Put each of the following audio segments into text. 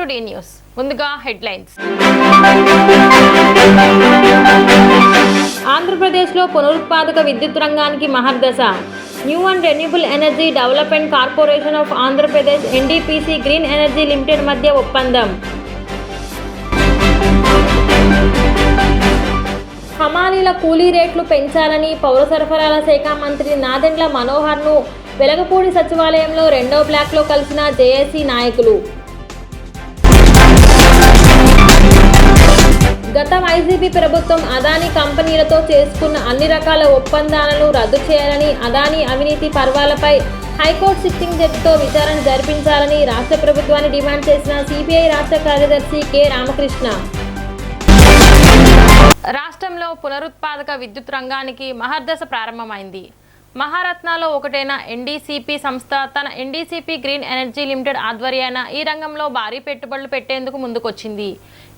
To the news. ముందుగా headlines. ఆంధ్రప్రదేశ్లో పునరుత్పాదక విద్యుత్ రంగానికి మహర్దశ. New and renewable energy development corporation of Andhra Pradesh NTPC green energy limited మధ్య ఒప్పందం. హమాలీల కూలీ రేట్లు పెంచాలని పౌర సరఫరాల శాఖ మంత్రి నాదెండ్ల మనోహర్ను వెలగపూడి సచివాలయంలో రెండో బ్లాక్లో కలిసిన జేఏసీ నాయకులు. గత వైసీపీ ప్రభుత్వం అదానీ కంపెనీలతో చేసుకున్న అన్ని రకాల ఒప్పందాలను రద్దు చేయాలని, అదానీ అవినీతి పర్వాలపై హైకోర్టు సిట్టింగ్ జడ్జితో విచారణ జరిపించాలని రాష్ట్ర ప్రభుత్వాన్ని డిమాండ్ చేసిన సిపిఐ రాష్ట్ర కార్యదర్శి కె రామకృష్ణ. రాష్ట్రంలో పునరుత్పాదక విద్యుత్ రంగానికి మహర్దశ ప్రారంభమైంది. మహారత్నాలో ఒకటైన ఎన్డీసీపీ సంస్థ తన ఎన్డీసీపీ గ్రీన్ ఎనర్జీ లిమిటెడ్ ఆధ్వర్యాన ఈ రంగంలో భారీ పెట్టుబడులు పెట్టేందుకు ముందుకొచ్చింది.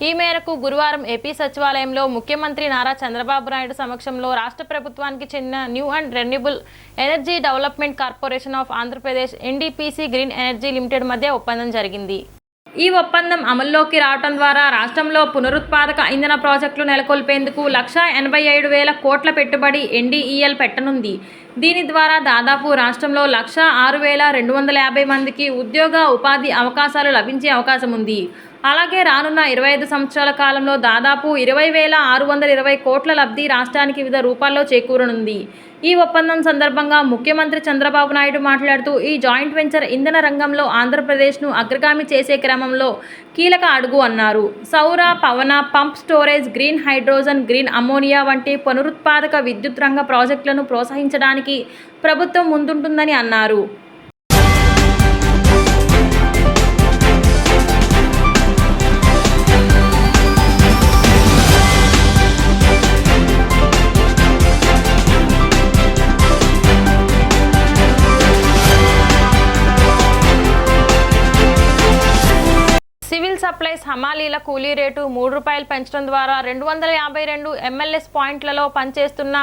ఈ మేరకు గురువారం ఏపీ సచివాలయంలో ముఖ్యమంత్రి నారా చంద్రబాబు నాయుడు సమక్షంలో రాష్ట్ర ప్రభుత్వానికి చెందిన new and renewable energy development corporation of Andhra Pradesh NTPC green energy limited మధ్య ఒప్పందం జరిగింది. ఈ ఒప్పందం అమల్లోకి రావడం ద్వారా రాష్ట్రంలో పునరుత్పాదక ఇంధన ప్రాజెక్టులు నెలకొల్పేందుకు 1,87,000 కోట్ల పెట్టుబడి ఎన్డీఈఎల్ పెట్టనుంది. దీని ద్వారా దాదాపు రాష్ట్రంలో 1,06,250 మందికి ఉద్యోగ ఉపాధి అవకాశాలు లభించే అవకాశం ఉంది. అలాగే రానున్న 25 సంవత్సరాల కాలంలో దాదాపు 20,620 కోట్ల లబ్ధి రాష్ట్రానికి వివిధ రూపాల్లో చేకూరనుంది. ఈ ఒప్పందం సందర్భంగా ముఖ్యమంత్రి చంద్రబాబు నాయుడు మాట్లాడుతూ, ఈ జాయింట్ వెంచర్ ఇంధన రంగంలో ఆంధ్రప్రదేశ్ను అగ్రగామి చేసే క్రమంలో కీలక అడుగు అన్నారు. సౌర, పవన, pump storage, green hydrogen, green ammonia వంటి పునరుత్పాదక విద్యుత్ రంగ ప్రాజెక్టులను ప్రోత్సహించడానికి ప్రభుత్వం ముందుంటుందని అన్నారు. సివిల్ సప్లైస్ హమాలీల కూలీ రేటు ₹3 పెంచడం ద్వారా 252 ఎంఎల్ఎస్ పాయింట్లలో పనిచేస్తున్న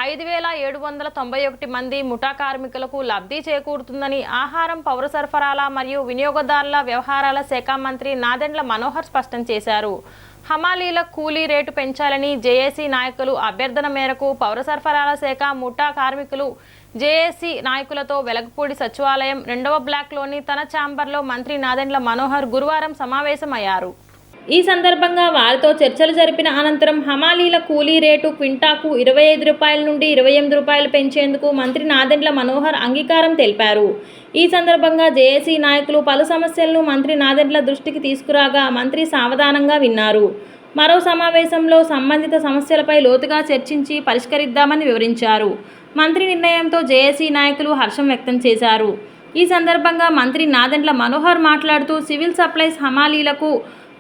5,791 మంది ముఠా కార్మికులకు లబ్ధి చేకూరుతుందని ఆహారం, పౌర సరఫరాల మరియు వినియోగదారుల వ్యవహారాల శాఖ మంత్రి నాదెండ్ల మనోహర్ స్పష్టం చేశారు. హమాలీల కూలీ రేటు పెంచాలని జేఏసీ నాయకులు అభ్యర్థన మేరకు పౌర సరఫరాల శాఖ ముఠా కార్మికులు జేఏసీ నాయకులతో వెలగపూడి సచివాలయం రెండవ బ్లాక్లోని తన ఛాంబర్లో మంత్రి నాదెండ్ల మనోహర్ గురువారం సమావేశమయ్యారు. ఈ సందర్భంగా వారితో చర్చలు జరిపిన అనంతరం హమాలీల కూలీ రేటు క్వింటాకు ₹25 నుండి ₹28 పెంచేందుకు మంత్రి నాదెండ్ల మనోహర్ అంగీకారం తెలిపారు. ఈ సందర్భంగా జేఏసీ నాయకులు పలు సమస్యలను మంత్రి నాదెండ్ల దృష్టికి తీసుకురాగా మంత్రి సావధానంగా విన్నారు. మరో సమావేశంలో సంబంధిత సమస్యలపై లోతుగా చర్చించి పరిష్కరిద్దామని వివరించారు. మంత్రి నిర్ణయంతో జేఏసీ నాయకులు హర్షం వ్యక్తం చేశారు. ఈ సందర్భంగా మంత్రి నాదెండ్ల మనోహర్ మాట్లాడుతూ, సివిల్ సప్లైస్ హమాలీలకు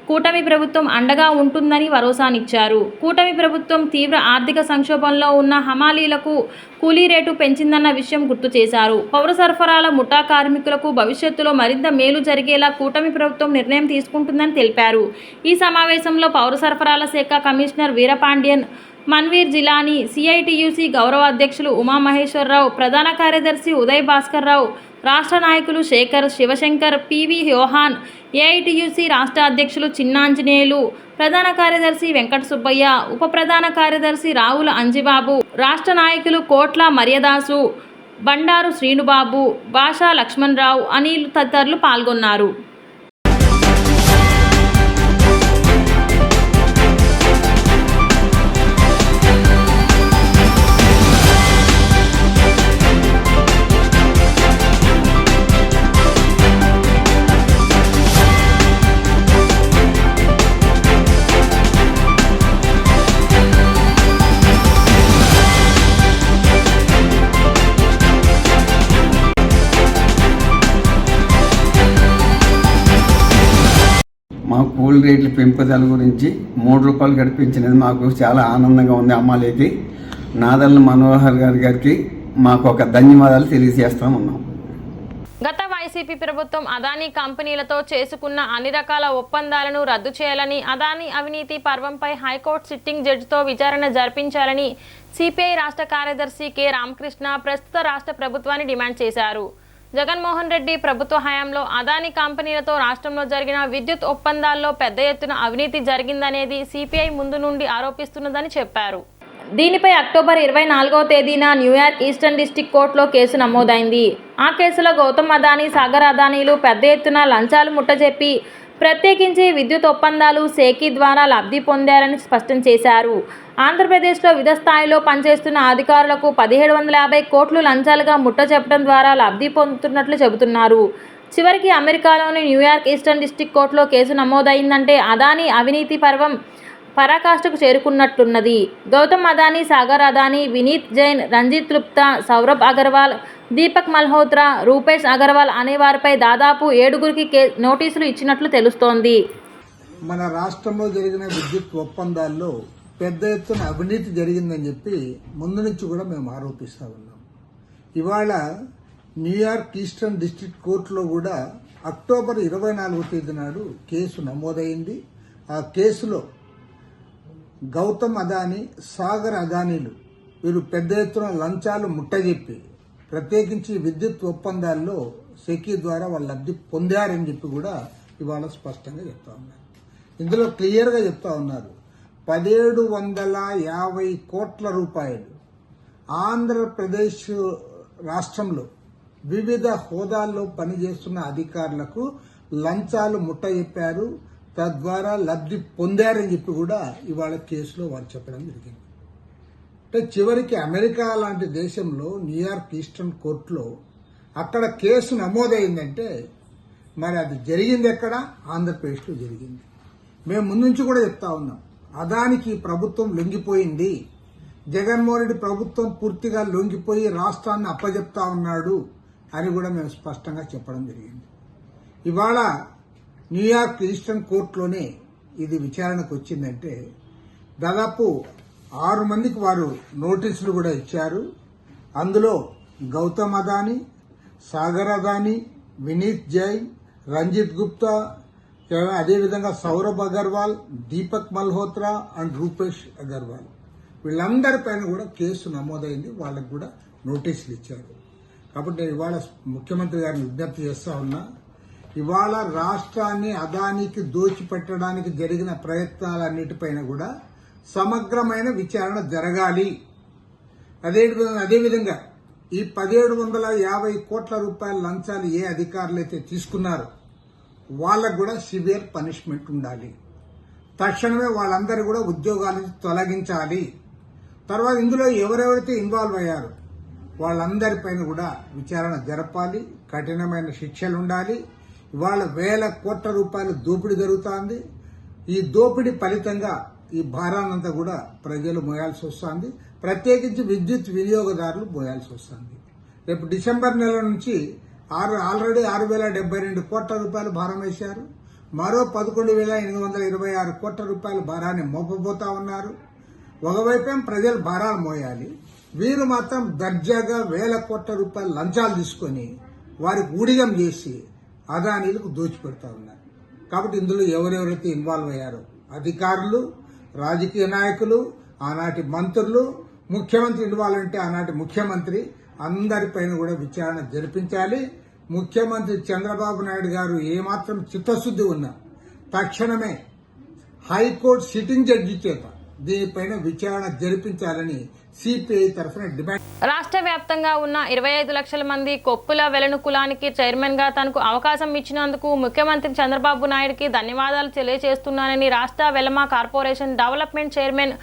కూటమి ప్రభుత్వం అండగా ఉంటుందని భరోసానిచ్చారు. కూటమి ప్రభుత్వం తీవ్ర ఆర్థిక సంక్షోభంలో ఉన్న హమాలీలకు కూలీ రేటు పెంచిందన్న విషయం గుర్తు చేశారు. పౌర సరఫరాల ముఠా కార్మికులకు భవిష్యత్తులో మరింత మేలు జరిగేలా కూటమి ప్రభుత్వం నిర్ణయం తీసుకుంటుందని తెలిపారు. ఈ సమావేశంలో పౌర సరఫరాల శాఖ కమిషనర్ వీరపాండ్యన్, మన్వీర్ జిలానీ, సిఐటియుసి గౌరవ అధ్యక్షులు ఉమామహేశ్వరరావు, ప్రధాన కార్యదర్శి ఉదయ్ భాస్కర్ రావు, రాష్ట్ర నాయకులు శేఖర్, శివశంకర్, పివి యోహాన్, ఏఐటియుసి రాష్ట్ర అధ్యక్షులు చిన్నాంజనేయులు, ప్రధాన కార్యదర్శి వెంకట సుబ్బయ్య, ఉప ప్రధాన కార్యదర్శి రావుల అంజిబాబు, రాష్ట్ర నాయకులు కోట్ల మర్యాదాసు, బండారు శ్రీనుబాబు, భాషా లక్ష్మణరావు, అనిల్ తదితరులు పాల్గొన్నారు. మా కూల్ రేట్ల పెంపుదల గురించి ₹3 గడిపించినది మాకు చాలా ఆనందంగా ఉంది. అమ్మాయికి నాదెండ్ల మనోహర్ గారికి మాకు ఒక ధన్యవాదాలు తెలియజేస్తా ఉన్నాం. గత వైసీపీ ప్రభుత్వం అదానీ కంపెనీలతో చేసుకున్న అన్ని రకాల ఒప్పందాలను రద్దు చేయాలని, అదానీ అవినీతి పర్వంపై హైకోర్టు సిట్టింగ్ జడ్జితో విచారణ జరిపించాలని సిపిఐ రాష్ట్ర కార్యదర్శి కె రామకృష్ణ ప్రస్తుత రాష్ట్ర ప్రభుత్వాన్ని డిమాండ్ చేశారు. జగన్మోహన్ రెడ్డి ప్రభుత్వ హయాంలో అదానీ కంపెనీలతో రాష్ట్రంలో జరిగిన విద్యుత్ ఒప్పందాల్లో పెద్ద ఎత్తున అవినీతి జరిగిందనేది సిపిఐ ముందు నుండి ఆరోపిస్తున్నదని చెప్పారు. దీనిపై అక్టోబర్ 24వ తేదీన న్యూయార్క్ ఈస్టర్న్ డిస్ట్రిక్ట్ కోర్టులో కేసు నమోదైంది. ఆ కేసులో గౌతమ్ అదానీ, సాగర్ అదానీలు పెద్ద ఎత్తున లంచాలు ముట్టజెప్పి ప్రత్యేకించి విద్యుత్ ఒప్పందాలు సేకీ ద్వారా లబ్ధి పొందారని స్పష్టం చేశారు. ఆంధ్రప్రదేశ్లో వివిధ స్థాయిలో పనిచేస్తున్న అధికారులకు 1750 కోట్లు లంచాలుగా ముట్టజెప్పడం ద్వారా లబ్ధి పొందుతున్నట్లు చెబుతున్నారు. చివరికి అమెరికాలోని న్యూయార్క్ ఈస్టర్న్ డిస్ట్రిక్ట్ కోర్టులో కేసు నమోదైందంటే అదానీ అవినీతి పర్వం పరాకాష్ఠకు చేరుకున్నట్లున్నది. గౌతమ్ అదానీ, సాగర్ అదానీ, వినీత్ జైన్, రంజిత్ గుప్తా, సౌరభ్ అగర్వాల్, దీపక్ మల్హోత్రా, రూపేష్ అగర్వాల్ అనే వారిపై దాదాపు 7గురికి నోటీసులు ఇచ్చినట్లు తెలుస్తోంది. మన రాష్ట్రంలో జరిగిన విద్యుత్ ఒప్పందాల్లో పెద్ద ఎత్తున అవినీతి జరిగిందని చెప్పి ముందు నుంచి కూడా మేము ఆరోపిస్తూ ఉన్నాం. ఇవాళ న్యూయార్క్ ఈస్టర్న్ డిస్ట్రిక్ట్ కోర్టులో కూడా అక్టోబర్ 24వ తేదీ నాడు కేసు నమోదైంది. ఆ కేసులో గౌతమ్ అదానీ, సాగర్ అదానీలు వీరు పెద్ద ఎత్తున లంచాలు ముట్టజెప్పి ప్రత్యేకించి విద్యుత్ ఒప్పందాల్లో సెకీ ద్వారా వాళ్ళు లబ్ధి పొందారని చెప్పి కూడా ఇవాళ స్పష్టంగా చెప్తా ఉన్నారు. ఇందులో క్లియర్గా చెప్తా ఉన్నారు. 1750 కోట్ల రూపాయలు ఆంధ్రప్రదేశ్ రాష్ట్రంలో వివిధ హోదాల్లో పనిచేస్తున్న అధికారులకు లంచాలు ముట్టజెప్పారు, తద్వారా లబ్ధి పొందారని చెప్పి కూడా ఇవాళ కేసులో వారు చెప్పడం జరిగింది. అంటే చివరికి అమెరికా లాంటి దేశంలో న్యూయార్క్ ఈస్టర్న్ కోర్టులో అక్కడ కేసు నమోదైందంటే మరి అది జరిగింది ఎక్కడ? ఆంధ్రప్రదేశ్లో జరిగింది. మేము ముందు నుంచి కూడా చెప్తా ఉన్నాం, అదానికి ప్రభుత్వం లొంగిపోయింది, జగన్మోహన్ రెడ్డి ప్రభుత్వం పూర్తిగా లొంగిపోయి రాష్ట్రాన్ని అప్పజెప్తా ఉన్నాడు అని కూడా మేము స్పష్టంగా చెప్పడం జరిగింది. ఇవాళ న్యూయార్క్ ఈస్టర్న్ కోర్టులోనే ఇది విచారణకు వచ్చిందంటే దాదాపు 6 మందికి వారు నోటీసులు కూడా ఇచ్చారు. అందులో గౌతమ్ అదానీ, సాగర్ అదానీ, వినీత్ జైన్, రంజిత్ గుప్తా, అదేవిధంగా సౌరభ్ అగర్వాల్, దీపక్ మల్హోత్రా అండ్ రూపేష్ అగర్వాల్ వీళ్ళందరిపైన కూడా కేసు నమోదైంది. వాళ్ళకు కూడా నోటీసులు ఇచ్చారు. కాబట్టి ఇవాళ ముఖ్యమంత్రి గారిని విజ్ఞప్తి చేస్తా ఉన్నా, ఇవాళ రాష్ట్రాన్ని అదానికి దోచిపెట్టడానికి జరిగిన ప్రయత్నాలన్నిటిపైన కూడా సమగ్రమైన విచారణ జరగాలి. అదేవిధంగా ఈ 1750 కోట్ల రూపాయల లంచాలు ఏ అధికారులైతే తీసుకున్నారో వాళ్ళకు కూడా సివియర్ పనిష్మెంట్ ఉండాలి. తక్షణమే వాళ్ళందరూ కూడా ఉద్యోగాలను తొలగించాలి. తర్వాత ఇందులో ఎవరెవరైతే ఇన్వాల్వ్ అయ్యారో వాళ్ళందరిపైన కూడా విచారణ జరపాలి, కఠినమైన శిక్షలు ఉండాలి. ఇవాళ 1000 కోట్ల రూపాయల దోపిడీ జరుగుతోంది. ఈ దోపిడీ ఫలితంగా ఈ భారాన్నంతా కూడా ప్రజలు మోయాల్సి వస్తుంది, ప్రత్యేకించి విద్యుత్ వినియోగదారులు మోయాల్సి వస్తుంది. రేపు డిసెంబర్ నెల నుంచి ఆల్రెడీ 6072 కోట్ల రూపాయలు భారం వేశారు. మరో 11,826 కోట్ల రూపాయల భారాన్ని మోపబోతా ఉన్నారు. ఒకవైపేం ప్రజలు భారాలు మోయాలి, వీరు మాత్రం దర్జాగా 1000 కోట్ల రూపాయల లంచాలు తీసుకొని వారికి ఊడిగం చేసి అదానీలకు దోచిపెడతా ఉన్నారు. కాబట్టి ఇందులో ఎవరెవరైతే ఇన్వాల్వ్ అయ్యారో అధికారులు, రాజకీయ నాయకులు, ఆనాటి మంత్రులు, ముఖ్యమంత్రి ఇన్వాల్వ్ అంటే ఆనాటి ముఖ్యమంత్రి అందరిపైన కూడా విచారణ జరిపించాలి. ముఖ్యమంత్రి చంద్రబాబు నాయుడు గారు ఏమాత్రం చిత్తశుద్ధి ఉన్నా తక్షణమే హైకోర్టు సిట్టింగ్ జడ్జి చేత దీనిపైన విచారణ జరిపించాలని సిపిఐ తరఫున డిమాండ్. రాష్ట్ర వ్యాప్తంగా ఉన్న 25 లక్షల మంది కొప్పుల వెలను కులానికి చైర్మన్ గా తనకు అవకాశం ఇచ్చినందుకు ముఖ్యమంత్రి చంద్రబాబు నాయుడుకి ధన్యవాదాలు తెలియజేస్తున్నానని రాష్ట్ర Velama corporation development chairman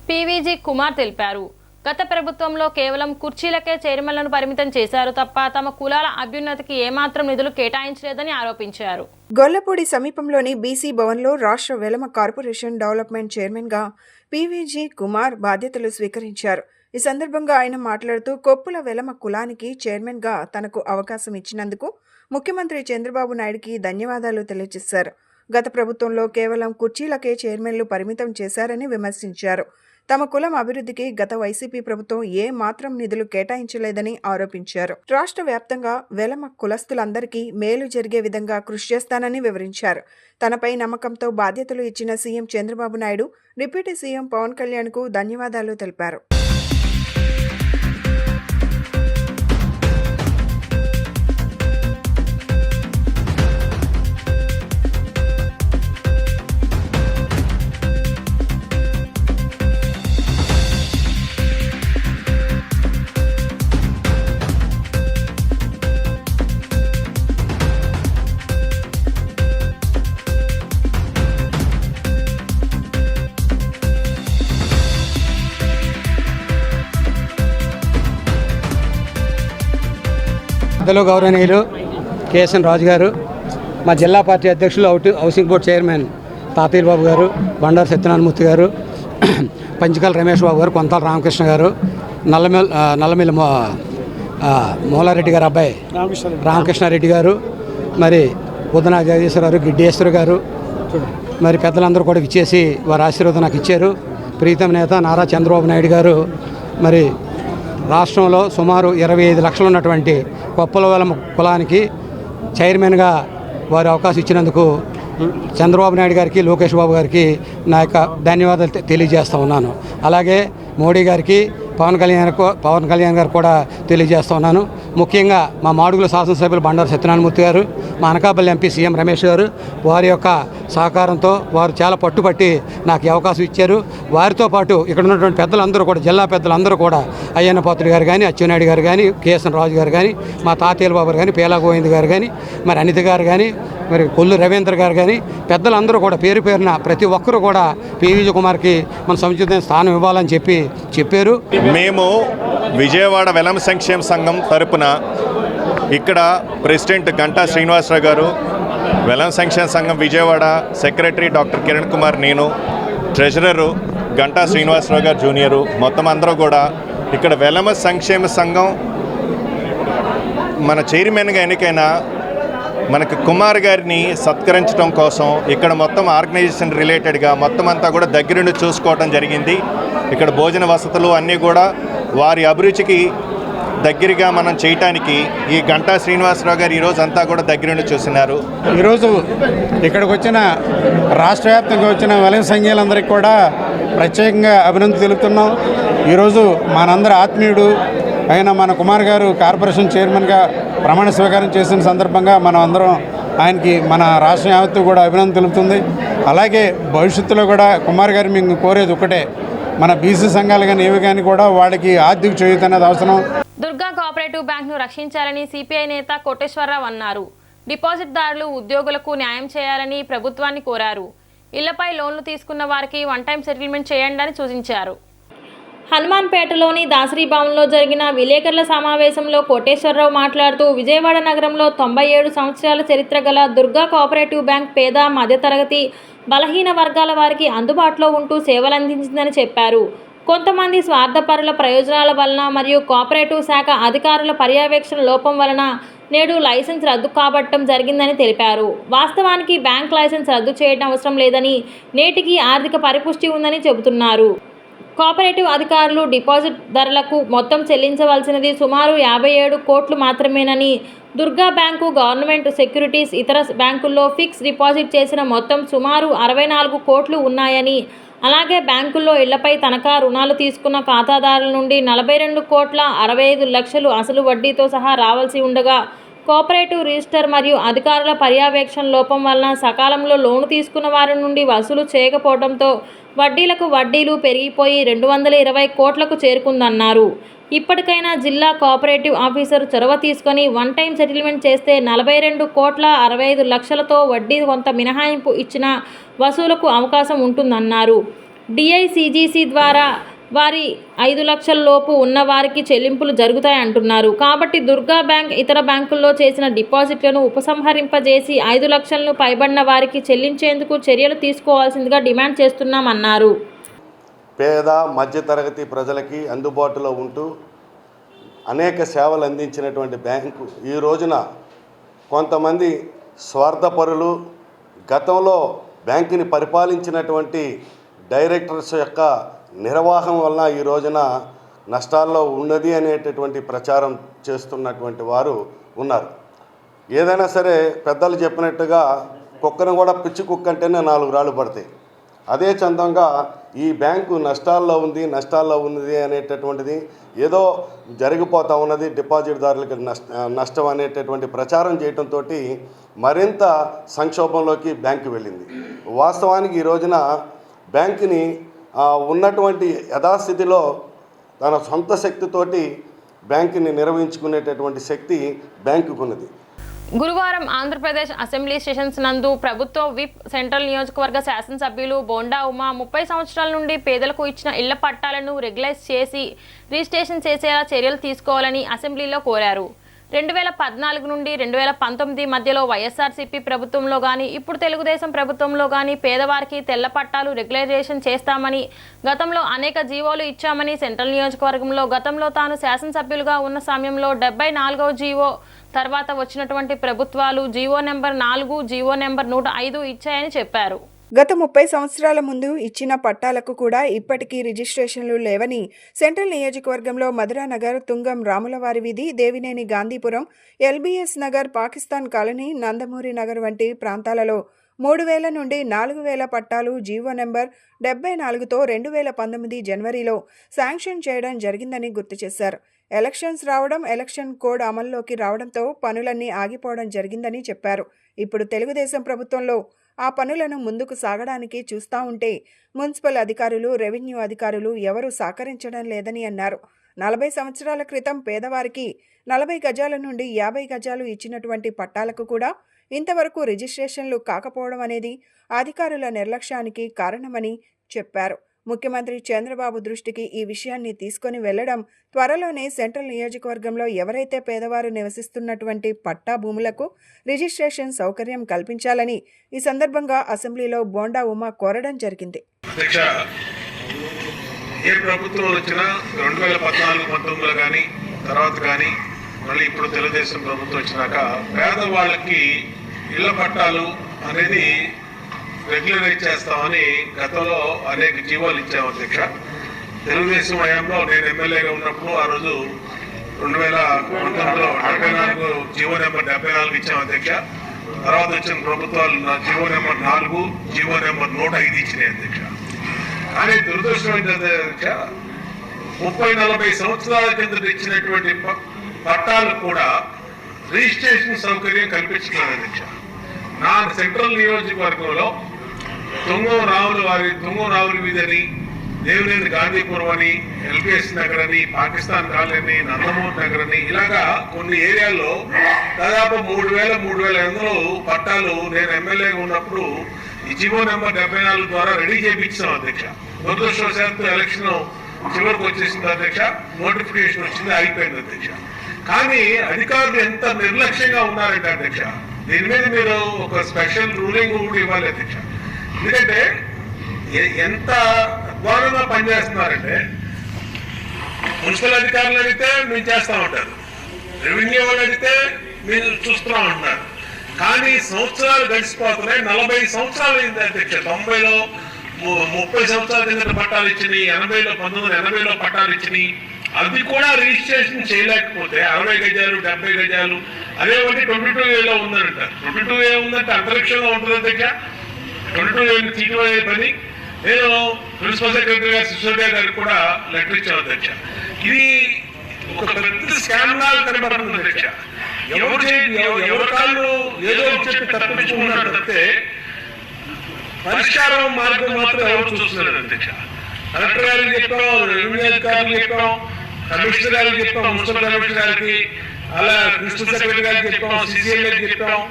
PVG Kumar తెలిపారు. గత ప్రభుత్వంలో కేవలం కుర్చీలకే చైర్మన్లను పరిమితం చేశారు తప్ప తమ కులాల అభ్యున్నతికి ఏమాత్రం నిధులు కేటాయించలేదని ఆరోపించారు. గొల్లపూడి సమీపంలోని బీసీ భవన్లో రాష్ట్ర వెలమ కార్పొరేషన్ డెవలప్మెంట్ చైర్మన్ గా పివిజి కుమార్ బాధ్యతలు స్వీకరించారు. ఈ సందర్భంగా ఆయన మాట్లాడుతూ కొప్పుల వెలమ కులానికి చైర్మన్ గా తనకు అవకాశం ఇచ్చినందుకు ముఖ్యమంత్రి చంద్రబాబు నాయుడుకి ధన్యవాదాలు తెలియజేశారు. గత ప్రభుత్వంలో కేవలం కుర్చీలకే చైర్మన్లు పరిమితం చేశారని విమర్శించారు. తమ కులం అభివృద్ధికి గత వైసీపీ ప్రభుత్వం ఏ మాత్రం నిధులు కేటాయించలేదని ఆరోపించారు. రాష్ట్ర వ్యాప్తంగా వెలమ కులస్తులందరికీ మేలు జరిగే విధంగా కృషి చేస్తానని వివరించారు. తనపై నమ్మకంతో బాధ్యతలు ఇచ్చిన CM Chandrababu Naidu, deputy CM Pawan కళ్యాణ్కు ధన్యవాదాలు తెలిపారు. పెద్దలు గౌరవనీయులు కేఎస్ఎన్ రాజు గారు, మా జిల్లా పార్టీ అధ్యక్షులు హౌసింగ్ బోర్డు చైర్మన్ తాతయ్య బాబు గారు, బండారు సత్యనారాయణమూర్తి గారు, పంచకాల రమేష్ బాబు గారు, కొంతాల రామకృష్ణ గారు, నల్లమిల్లి మూలారెడ్డి గారు అబ్బాయి రామకృష్ణారెడ్డి గారు, మరి బుద్ధనా జగదీశ్వర గారు, గిడ్డేశ్వర గారు, మరి పెద్దలందరూ కూడా ఇచ్చేసి వారి ఆశీర్వాదం నాకు ఇచ్చారు. ప్రీతం నేత నారా చంద్రబాబు నాయుడు గారు మరి రాష్ట్రంలో సుమారు 25 లక్షలు ఉన్నటువంటి కొప్పల వెలమ కులానికి చైర్మన్గా వారు అవకాశం ఇచ్చినందుకు చంద్రబాబు నాయుడు గారికి, లోకేష్ బాబు గారికి నా యొక్క ధన్యవాదాలు తెలియజేస్తూ ఉన్నాను. అలాగే మోడీ గారికి, పవన్ కళ్యాణ్ గారు కూడా తెలియజేస్తూ ఉన్నాను. ముఖ్యంగా మా మాడుగుల శాసనసభ్యులు బండారు సత్యనారాయణమూర్తి గారు, మా అనకాపల్లి ఎంపీ సీఎం రమేష్ గారు, వారి యొక్క సహకారంతో వారు చాలా పట్టుబట్టి నాకు ఈ అవకాశం ఇచ్చారు. వారితో పాటు ఇక్కడ ఉన్నటువంటి పెద్దలందరూ కూడా, జిల్లా పెద్దలందరూ కూడా, అయ్యన్న పాత్రుడు గారు కానీ, అచ్చెన్నాయుడు గారు కానీ, కేఎస్ఎన్ రాజు గారు కానీ, మా తాతయ్యల బాబు కానీ, పేలా గోవింద్ గారు కానీ, మరి అనిత గారు కానీ, మరి కొల్లు రవీంద్ర గారు కానీ, పెద్దలందరూ కూడా పేరు పేరున ప్రతి ఒక్కరూ కూడా పీవీజీ కుమార్కి మన సముచితమైన స్థానం ఇవ్వాలని చెప్పారు. మేము విజయవాడ వెలమ సంక్షేమ సంఘం తరపున ఇక్కడ ప్రెసిడెంట్ గంటా శ్రీనివాసరావు గారు, వెలమ సంక్షేమ సంఘం విజయవాడ సెక్రటరీ డాక్టర్ కిరణ్ కుమార్, నేను ట్రెజరరు గంటా శ్రీనివాసరావు గారు జూనియరు, మొత్తం అందరూ కూడా ఇక్కడ వెలమ సంక్షేమ సంఘం మన చైర్మన్గా ఎన్నికైన మనకి కుమార్ గారిని సత్కరించడం కోసం ఇక్కడ మొత్తం ఆర్గనైజేషన్ రిలేటెడ్గా మొత్తం అంతా కూడా దగ్గరుండి చూసుకోవడం జరిగింది. ఇక్కడ భోజన వసతులు అన్నీ కూడా వారి అభిరుచికి దగ్గరగా మనం చేయటానికి ఈ గంటా శ్రీనివాసరావు గారు ఈరోజు అంతా కూడా దగ్గరుండి చూస్తున్నారు. ఈరోజు ఇక్కడికి వచ్చిన రాష్ట్ర వ్యాప్తంగా వచ్చిన వెలమ సంఘీయులందరికీ కూడా ప్రత్యేకంగా అభినందనలు తెలుపుతున్నాం. ఈరోజు మనందరి ఆత్మీయుడు అయిన మన కుమార్ గారు కార్పొరేషన్ చైర్మన్గా ప్రమాణ స్వీకారం చేసిన సందర్భంగా మనం అందరం ఆయనకి మన రాష్ట్ర యావత్తు కూడా అభినందన తెలుపుతుంది. అలాగే భవిష్యత్తులో కూడా కుమార్ గారు మేము కోరేది ఒకటే, మన బీసీ సంఘాలు కానీ ఏవి కానీ కూడా వాళ్ళకి ఆర్థిక చేయూత అనేది అవసరం. దుర్గా కోఆపరేటివ్ బ్యాంక్ను రక్షించాలని సిపిఐ నేత కోటేశ్వరరావు అన్నారు. డిపాజిట్దారులు, ఉద్యోగులకు న్యాయం చేయాలని ప్రభుత్వాన్ని కోరారు. ఇళ్లపై లోన్లు తీసుకున్న వారికి వన్ టైం సెటిల్మెంట్ చేయండి అని సూచించారు. హనుమాన్పేటలోని దాసరి భవన్లో జరిగిన విలేకరుల సమావేశంలో కోటేశ్వరరావు మాట్లాడుతూ విజయవాడ నగరంలో 97 సంవత్సరాల చరిత్ర గల దుర్గా కోఆపరేటివ్ బ్యాంక్ పేద, మధ్యతరగతి, బలహీన వర్గాల వారికి అందుబాటులో ఉంటూ సేవలందించిందని చెప్పారు. కొంతమంది స్వార్థపరుల ప్రయోజనాల వలన మరియు కోఆపరేటివ్ శాఖ అధికారుల పర్యవేక్షణ లోపం వలన నేడు లైసెన్స్ రద్దు కాబట్టడం జరిగిందని తెలిపారు. వాస్తవానికి బ్యాంక్ లైసెన్స్ రద్దు చేయడం అవసరం లేదని, నేటికి ఆర్థిక పరిపుష్టి ఉందని చెబుతున్నారు. కోఆపరేటివ్ అధికారులు డిపాజిట్ ధరలకు మొత్తం చెల్లించవలసినది సుమారు 57 కోట్లు మాత్రమేనని, దుర్గా బ్యాంకు, గవర్నమెంట్ సెక్యూరిటీస్, ఇతర బ్యాంకుల్లో ఫిక్స్ డిపాజిట్ చేసిన మొత్తం సుమారు 64 కోట్లు ఉన్నాయని, అలాగే బ్యాంకుల్లో ఇళ్లపై తనఖా రుణాలు తీసుకున్న ఖాతాదారుల నుండి 42 కోట్ల 65 లక్షలు అసలు వడ్డీతో సహా రావాల్సి ఉండగా కోఆపరేటివ్ రిజిస్టర్ మరియు అధికారుల పర్యవేక్షణ లోపం వలన సకాలంలో లోను తీసుకున్న వారి నుండి వసూలు చేయకపోవడంతో వడ్డీలకు వడ్డీలు పెరిగిపోయి 220 కోట్లకు చేరుకుందన్నారు. ఇప్పటికైనా జిల్లా కోఆపరేటివ్ ఆఫీసర్ చొరవ తీసుకొని వన్ టైం సెటిల్మెంట్ చేస్తే 42 కోట్ల 65 లక్షలతో వడ్డీ కొంత మినహాయింపు ఇచ్చిన వసూలుకు అవకాశం ఉంటుందన్నారు. డిఐసిజిసి ద్వారా వారి 5 లక్షల లోపు ఉన్న వారికి చెల్లింపులు జరుగుతాయంటున్నారు. కాబట్టి దుర్గా బ్యాంక్ ఇతర బ్యాంకుల్లో చేసిన డిపాజిట్లను ఉపసంహరింపజేసి 5 లక్షలను పైబడిన వారికి చెల్లించేందుకు చర్యలు తీసుకోవాల్సిందిగా డిమాండ్ చేస్తున్నామన్నారు. పేద, మధ్యతరగతి ప్రజలకి అందుబాటులో ఉంటూ అనేక సేవలు అందించినటువంటి బ్యాంకు ఈ రోజున కొంతమంది స్వార్థపరులు, గతంలో బ్యాంకుని పరిపాలించినటువంటి డైరెక్టర్స్ యొక్క నిర్వాహం వల్ల ఈ రోజున నష్టాల్లో ఉన్నది అనేటటువంటి ప్రచారం చేస్తున్నటువంటి వారు ఉన్నారు. ఏదైనా సరే పెద్దలు చెప్పినట్టుగా కుక్కను కూడా పిచ్చి కుక్క అంటేనే 4 రాళ్ళు పడతాయి. అదే చందంగా ఈ బ్యాంకు నష్టాల్లో ఉన్నది అనేటటువంటిది ఏదో జరిగిపోతూ ఉన్నది, డిపాజిట్దారులకు నష్టం అనేటటువంటి ప్రచారం చేయడంతో మరింత సంక్షోభంలోకి బ్యాంకు వెళ్ళింది. వాస్తవానికి ఈ రోజున బ్యాంకుని ఉన్నటువంటి యథాస్థితిలో తన సొంత శక్తితోటి బ్యాంకుని నిర్వహించుకునేటటువంటి శక్తి బ్యాంకుకున్నది. గురువారం ఆంధ్రప్రదేశ్ అసెంబ్లీ సెషన్స్ నందు ప్రభుత్వ విప్ సెంట్రల్ నియోజకవర్గ శాసనసభ్యులు బోండా ఉమా 30 సంవత్సరాల నుండి పేదలకు ఇచ్చిన ఇళ్ల పట్టాలను రెగ్యులైజ్ చేసి రిజిస్ట్రేషన్ చేసేలా చర్యలు తీసుకోవాలని అసెంబ్లీలో కోరారు. 2014 నుండి 2019 మధ్యలో వైఎస్ఆర్సీపీ ప్రభుత్వంలో కానీ ఇప్పుడు తెలుగుదేశం ప్రభుత్వంలో కానీ పేదవారికి తెల్ల పట్టాలు రెగ్యులరైజేషన్ చేస్తామని గతంలో అనేక జీవోలు ఇచ్చామని సెంట్రల్ నియోజకవర్గంలో గతంలో తాను శాసనసభ్యులుగా ఉన్న సమయంలో 74వ జీవో తర్వాత వచ్చినటువంటి ప్రభుత్వాలు జీవో నెంబర్ 4 జీవో నెంబర్ 105 ఇచ్చాయని చెప్పారు. గత 30 సంవత్సరాల ముందు ఇచ్చిన పట్టాలకు కూడా ఇప్పటికీ రిజిస్ట్రేషన్లు లేవని సెంట్రల్ నియోజకవర్గంలో మధురానగర్, తుంగం రాములవారి వీధి, దేవినేని గాంధీపురం, ఎల్బీఎస్ నగర్, పాకిస్తాన్ కాలనీ, నందమూరి నగర్ వంటి ప్రాంతాలలో 3000 నుండి 4000 పట్టాలు జీవో నెంబర్ 74తో 2019 జనవరిలో శాంక్షన్ చేయడం జరిగిందని గుర్తు చేశారు. ఎలక్షన్స్ రావడం, ఎలక్షన్ కోడ్ అమల్లోకి రావడంతో పనులన్నీ ఆగిపోవడం జరిగిందని చెప్పారు. ఇప్పుడు తెలుగుదేశం ప్రభుత్వంలో ఆ పనులను ముందుకు సాగడానికి చూస్తూ ఉంటే మున్సిపల్ అధికారులు, రెవెన్యూ అధికారులు ఎవరూ సహకరించడం లేదని అన్నారు. 40 సంవత్సరాల క్రితం పేదవారికి 40 గజాల నుండి 50 గజాలు ఇచ్చినటువంటి పట్టాలకు కూడా ఇంతవరకు రిజిస్ట్రేషన్లు కాకపోవడం అనేది అధికారుల నిర్లక్ష్యానికి కారణమని చెప్పారు. ముఖ్యమంత్రి చంద్రబాబు దృష్టికి ఈ విషయాన్ని తీసుకొని వెళ్లడం, త్వరలోనే సెంట్రల్ నియోజకవర్గంలో ఎవరైతే పేదవారు నివసిస్తున్నటువంటి పట్టా భూములకు రిజిస్ట్రేషన్ సౌకర్యం కల్పించాలని ఈ సందర్భంగా అసెంబ్లీలో బోండా ఉమా కోరడం జరిగింది. ఏ ప్రభుత్వం వచ్చినా 2014-19లో కానీ తర్వాత కానీ మళ్ళీ ఇప్పుడు తెలుగుదేశం ప్రభుత్వం వచ్చినాక పేదవాళ్ళకి ఇళ్ల పట్టాలు అనేది రెగ్యులరైజ్ చేస్తామని గతంలో అనేక జీవోలు ఇచ్చాము అధ్యక్ష. తెలుగుదేశం హయాంలో నేను ఎమ్మెల్యేగా ఉన్నప్పుడు ఆ రోజు 2019లో 74 జీవో నెంబర్ 74 ఇచ్చాము అధ్యక్ష. తర్వాత వచ్చిన ప్రభుత్వాలు జీవో నెంబర్ 4, జీవో నెంబర్ 105 ఇచ్చినాయి అధ్యక్ష. కానీ దురదృష్టం ఏంటంటే అధ్యక్ష, 30-40 సంవత్సరాల కింద ఇచ్చినటువంటి పట్టాలు కూడా రిజిస్ట్రేషన్ సౌకర్యం కల్పించలేదు అధ్యక్ష. నా సెంట్రల్ నియోజకవర్గంలో తుంగం రావుల వీధని, దేవినేని గాంధీపురం అని, ఎల్బీఎస్ నగర్ అని, పాకిస్తాన్ కాలనీ, నందమూరి నగర్ అని ఇలాగా కొన్ని ఏరియాల్లో దాదాపు 3,800 పట్టాలు నేను ఎమ్మెల్యేగా ఉన్నప్పుడు ఈ జీవో నెంబర్ 74 ద్వారా రెడీ చేయించాం అధ్యక్ష. దురదృష్టవశాత్తు ఎలక్షన్ చివరికి వచ్చేసింది అధ్యక్ష. నోటిఫికేషన్ వచ్చింది, అయిపోయింది అధ్యక్ష. కానీ అధికారులు ఎంత నిర్లక్ష్యంగా ఉన్నారంటే అధ్యక్ష, దీని మీద మీరు ఒక స్పెషల్ రూలింగ్ కూడా ఇవ్వాలి అధ్యక్ష. ఎందుకంటే ఎంత అధ్వానంగా పనిచేస్తున్నారంటే, మున్సిపల్ అధికారులు అడిగితే మేము చేస్తా ఉంటారు, రెవెన్యూ వాళ్ళు అడిగితే మీరు చూస్తూ ఉంటున్నారు. కానీ సంవత్సరాలు గడిచిపోతున్నాయి. 40 సంవత్సరాలు అయింది అధ్యక్ష. 90లో 30 సంవత్సరాల కింద పట్టాలు ఇచ్చినాయి, 1980లో పట్టాలు ఇచ్చినాయి. అది కూడా రిజిస్ట్రేషన్ చేయలేకపోతే 60 గజాలు 70 గజాలు అదే ఒకటి 22A ఉందంటారు. 22A ఉందంటే అంతరిక్షంలో ఉంటుంది అధ్యక్ష. 22A తీయే పని. నేను ప్రిన్సిపల్ సెక్రటరీ గారు సిసోడియా గారికి కూడా లెటర్ ఇచ్చాను అధ్యక్ష. ఇది ఒక పెద్ద స్కామ్ లాగా కనబడుతుంది అధ్యక్ష. ఎవరి కాళ్ళు ఏదో చెప్పి తప్పించుకున్నారు తప్పితే పరిష్కారం మార్గం మాత్రం ఎవరు చూస్తున్నారు అధ్యక్ష. కలెక్టర్ గారికి చెప్పాం, రెవెన్యూ అధికారులు చెప్పాం, కమిషనర్ గారికి చెప్పాం, మున్సిపల్ కమిషనర్ గారికి, అలా ప్రిన్సిపల్ సెక్రటరీ గారికి చెప్పాం, సిసిఎల్ఏకి చెప్పాం.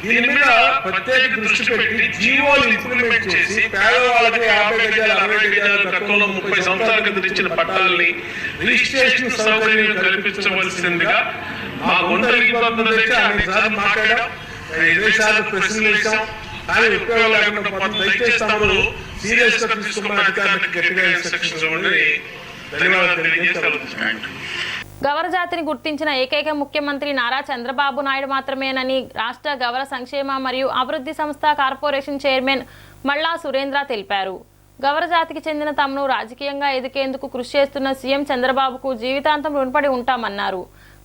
దీని మీద ప్రత్యేక దృష్టి పెట్టి జీవోలు ఇంప్లిమెంట్ చేసి పేదవాళ్ళకి 50 గజాలు 60 గజాలు గతంలో 30 సంవత్సరాల కింద ఇచ్చిన పట్టాలని రిజిస్ట్రేషన్ సౌకర్యం కల్పించవలసిందిగా మా గుండెలిపోతుంది. అనేక సార్లు మాట్లాడాం, 20 సార్లు ప్రశ్నలు వేసాం, కానీ ఉపయోగం లేకుండా పోతుంది. దయచేసి తమరు సీరియస్ గా తీసుకున్న అధికారులకు గట్టిగా ఇన్స్ట్రక్షన్స్ ఇవ్వండి. ధన్యవాదాలు తెలియజేస్తాను. గవర జాతిని గుర్తించిన ఏకైక ముఖ్యమంత్రి నారా చంద్రబాబు నాయుడు మాత్రమేనని రాష్ట్ర గవర సంక్షేమ మరియు అభివృద్ధి సంస్థ కార్పొరేషన్ చైర్మన్ మల్లా సురేంద్ర తెలిపారు. గవర జాతికి చెందిన తమను రాజకీయంగా ఎదికేందుకు కృషి చేస్తున్న సీఎం చంద్రబాబుకు జీవితాంతం రుణపడి ఉంటామన్నారు.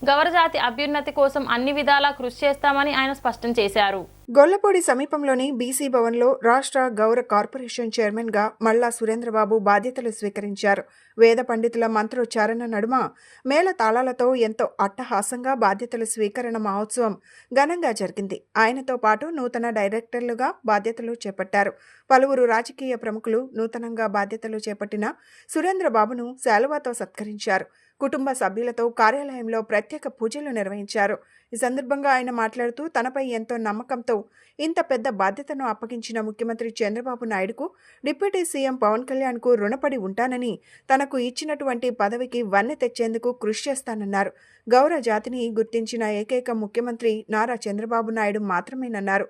గవర జాతి అభ్యున్నతి కోసం అన్ని విధాలా కృషి చేస్తామని ఆయన స్పష్టం చేశారు. గొల్లపూడి సమీపంలోని బీసీ భవన్లో రాష్ట్ర గౌర కార్పొరేషన్ చైర్మన్గా మల్లా సురేంద్రబాబు బాధ్యతలు స్వీకరించారు. వేద పండితుల మంత్రోచ్చారణ నడుమ మేళ తాళాలతో ఎంతో అట్టహాసంగా బాధ్యతల స్వీకరణ మహోత్సవం ఘనంగా జరిగింది. ఆయనతో పాటు నూతన డైరెక్టర్లుగా బాధ్యతలు చేపట్టారు. పలువురు రాజకీయ ప్రముఖులు నూతనంగా బాధ్యతలు చేపట్టిన సురేంద్రబాబును శాలువాతో సత్కరించారు. కుటుంబ సభ్యులతో కార్యాలయంలో ప్రత్యేక పూజలు నిర్వహించారు. ఈ సందర్భంగా ఆయన మాట్లాడుతూ తనపై ఎంతో నమ్మకంతో ఇంత పెద్ద బాధ్యతను అప్పగించిన ముఖ్యమంత్రి చంద్రబాబు నాయుడుకు, డిప్యూటీ సీఎం పవన్ కళ్యాణ్కు రుణపడి ఉంటానని, తనకు ఇచ్చినటువంటి పదవికి వన్నె తెచ్చేందుకు కృషి చేస్తానన్నారు. గౌర జాతిని గుర్తించిన ఏకైక ముఖ్యమంత్రి నారా చంద్రబాబు నాయుడు మాత్రమేనన్నారు.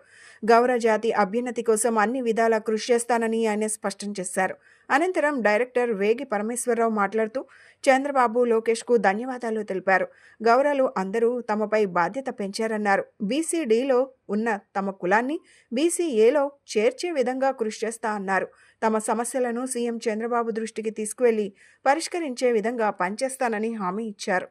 గౌర జాతి అభ్యున్నతి కోసం అన్ని విధాలా కృషి చేస్తానని ఆయన స్పష్టం చేశారు. అనంతరం డైరెక్టర్ వేగి పరమేశ్వరరావు మాట్లాడుతూ చంద్రబాబు, లోకేష్కు ధన్యవాదాలు తెలిపారు. గౌరలు అందరూ తమపై బాధ్యత పెంచారన్నారు. బీసీడీలో ఉన్న తమ కులాన్ని బీసీఏలో చేర్చే విధంగా కృషి చేస్తా అన్నారు. తమ సమస్యలను సీఎం చంద్రబాబు దృష్టికి తీసుకువెళ్లి పరిష్కరించే విధంగా పనిచేస్తానని హామీ ఇచ్చారు.